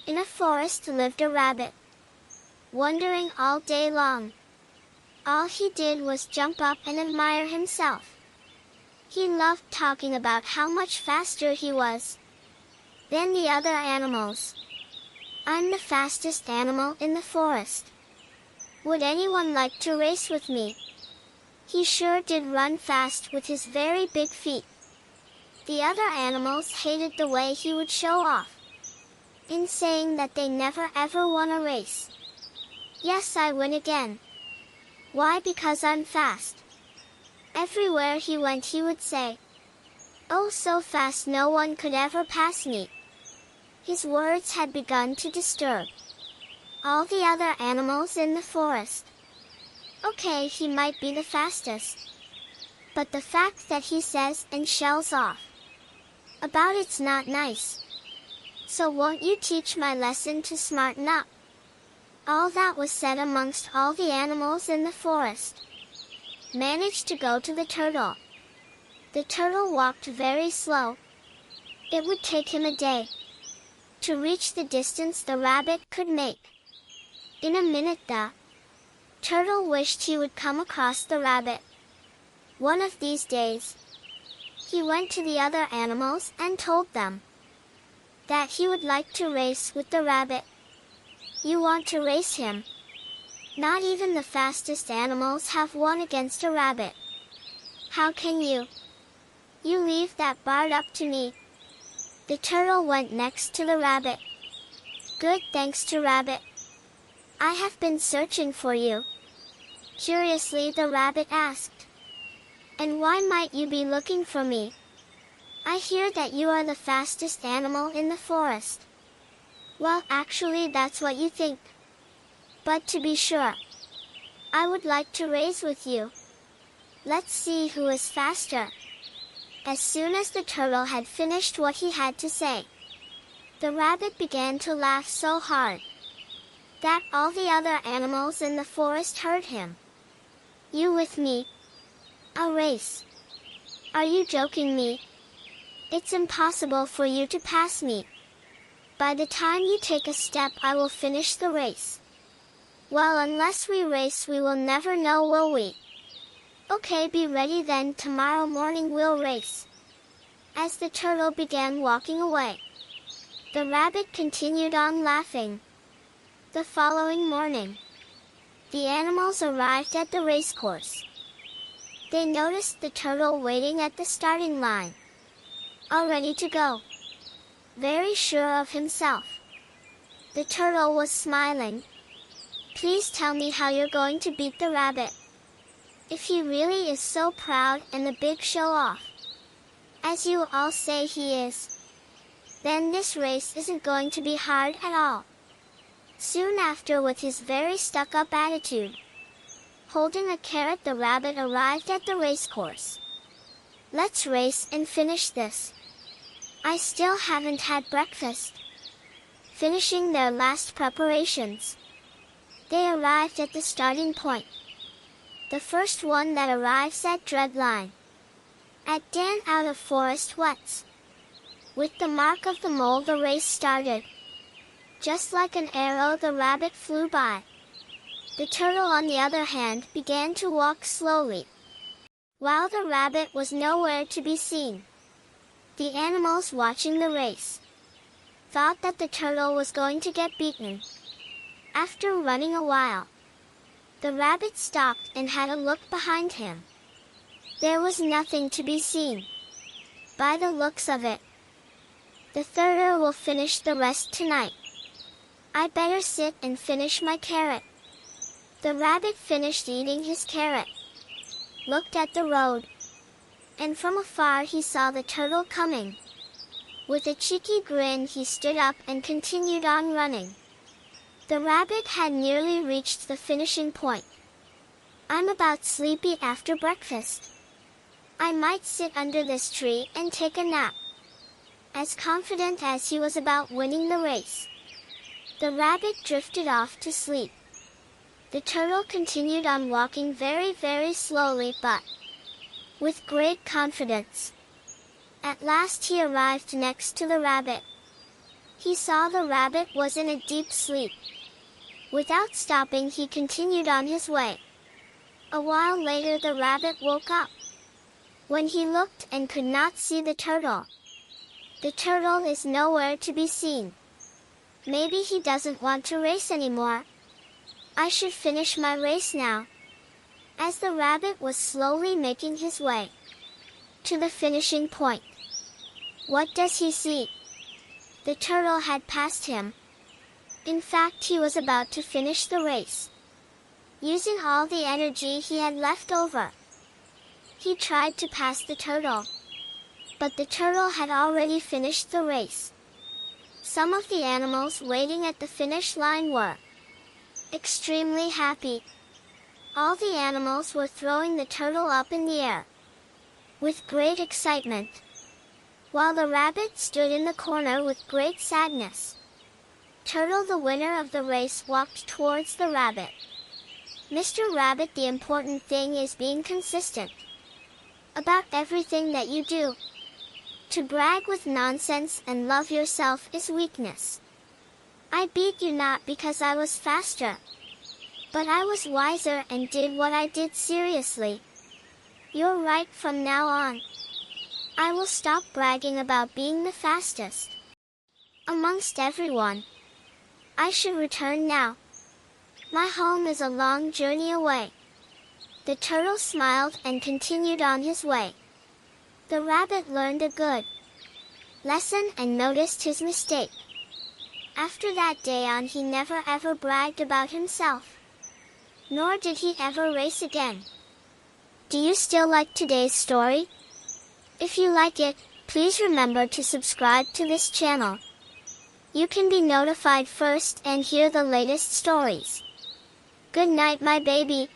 In a forest lived a rabbit, wandering all day long. All he did was jump up and admire himself. He loved talking about how much faster he was than the other animals. "I'm the fastest animal in the forest. Would anyone like to race with me?" He sure did run fast with his very big feet. The other animals hated the way he would show off, in saying that they never ever won a race. "Yes, I win again. Why? Because I'm fast." Everywhere he went he would say, "Oh, so fast no one could ever pass me." His words had begun to disturb all the other animals in the forest. Okay, he might be the fastest, but the fact that he says and shells off about it's not nice. So won't you teach my lesson to smarten up? All that was said amongst all the animals in the forest managed to go to the turtle. The turtle walked very slow. It would take him a day to reach the distance the rabbit could make. In a minute the turtle wished he would come across the rabbit. One of these days, he went to the other animals and told them that he would like to race with the rabbit. "You want to race him? Not even the fastest animals have won against a rabbit. How can you? You leave that part up to me." The turtle went next to the rabbit. "Good, thanks to rabbit. I have been searching for you." Curiously the rabbit asked, "And why might you be looking for me? I hear that you are the fastest animal in the forest." "Well, actually that's what you think. But to be sure, I would like to race with you. Let's see who is faster." As soon as the turtle had finished what he had to say, the rabbit began to laugh so hard that all the other animals in the forest heard him. "You with me? A race? Are you joking me? It's impossible for you to pass me. By the time you take a step I will finish the race." "Well, unless we race we will never know, will we? Okay, be ready then, tomorrow morning we'll race." As the turtle began walking away, the rabbit continued on laughing. The following morning, the animals arrived at the racecourse. They noticed the turtle waiting at the starting line, all ready to go, very sure of himself. The turtle was smiling. "Please tell me how you're going to beat the rabbit. If he really is so proud and the big show-off, as you all say he is, then this race isn't going to be hard at all." Soon after, with his very stuck-up attitude, holding a carrot, the rabbit arrived at the racecourse. "Let's race and finish this. I still haven't had breakfast." Finishing their last preparations, they arrived at the starting point. The first one that arrives at dread line, at Dan out of forest wets. With the mark of the mole the race started. Just like an arrow the rabbit flew by. The turtle on the other hand began to walk slowly, while the rabbit was nowhere to be seen. The animals watching the race thought that the turtle was going to get beaten. After running a while, the rabbit stopped and had a look behind him. There was nothing to be seen. By the looks of it, the thirder will finish the rest tonight. I better sit and finish my carrot." The rabbit finished eating his carrot, looked at the road, and from afar he saw the turtle coming. With a cheeky grin he stood up and continued on running. The rabbit had nearly reached the finishing point. "I'm about sleepy after breakfast. I might sit under this tree and take a nap." As confident as he was about winning the race, the rabbit drifted off to sleep. The turtle continued on walking very, very slowly but with great confidence. At last he arrived next to the rabbit. He saw the rabbit was in a deep sleep. Without stopping, he continued on his way. A while later, the rabbit woke up. When he looked and could not see the turtle. The turtle is nowhere to be seen. Maybe he doesn't want to race anymore. I should finish my race now. As the rabbit was slowly making his way to the finishing point, what does he see? The turtle had passed him. In fact, he was about to finish the race. Using all the energy he had left over, he tried to pass the turtle. But the turtle had already finished the race. Some of the animals waiting at the finish line were extremely happy. All the animals were throwing the turtle up in the air with great excitement, while the rabbit stood in the corner with great sadness. Turtle, the winner of the race, walked towards the rabbit. Mr. Rabbit, the important thing is being consistent about everything that you do. To brag with nonsense and love yourself is weakness. I beat you not because I was faster, but I was wiser and did what I did seriously. You're right from now on. I will stop bragging about being the fastest amongst everyone. I should return now. My home is a long journey away. The turtle smiled and continued on his way. The rabbit learned a good lesson and noticed his mistake. After that day on, he never ever bragged about himself, nor did he ever race again. Do you still like today's story? If you like it, please remember to subscribe to this channel. You can be notified first and hear the latest stories. Good night, my baby.